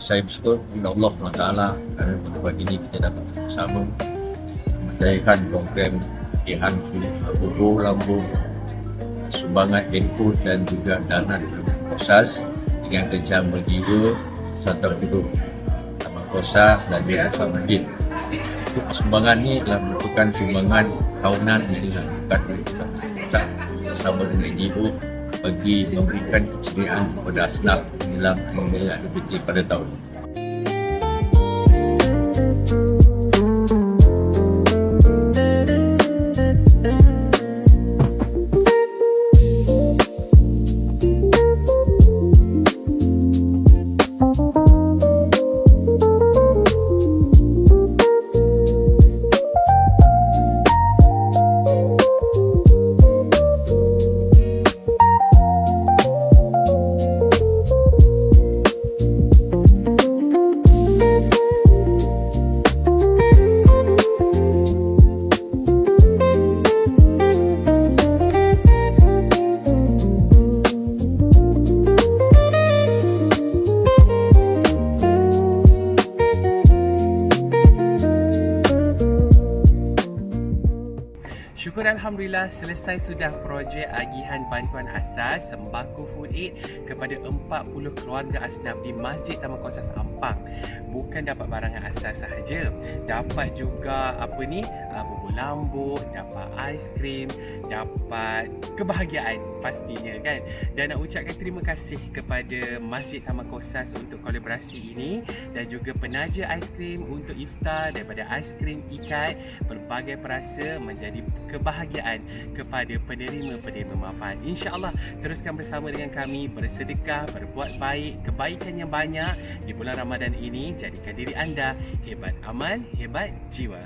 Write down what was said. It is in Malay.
saya bersyukur kepada Allah SWT kerana pada pagi ini kita dapat bersama menjayakan program latihan bubur lambung, sumbangan info dan juga dana dari Kosas dengan kerja berjiwa serta penduduk Taman Kosas dan Yayasan Masjid. Sumbangan ini adalah merupakan sumbangan tahunan yang dilakukan oleh Kosas bersama dengan ibu bagi memberikan keceriaan kepada asnaf dalam hari aktiviti pada tahun ini. Syukur Alhamdulillah selesai sudah projek agihan bantuan asas sembako food aid kepada 40 keluarga asnaf di Masjid Taman Kosas Ampang. Bukan dapat barangan asas sahaja, dapat juga bubur lambuk, dapat aiskrim, dapat kebahagiaan pastinya kan. Dan nak ucapkan terima kasih kepada Masjid Taman Kosas untuk kolaborasi ini dan juga penaja aiskrim untuk iftar daripada aiskrim ikat pelbagai perasa menjadi kebahagiaan kepada penerima-penerima manfaat. InsyaAllah teruskan bersama dengan kami bersedekah, berbuat baik, kebaikan yang banyak di bulan Ramadan ini. Jadikan diri anda hebat amal, hebat jiwa.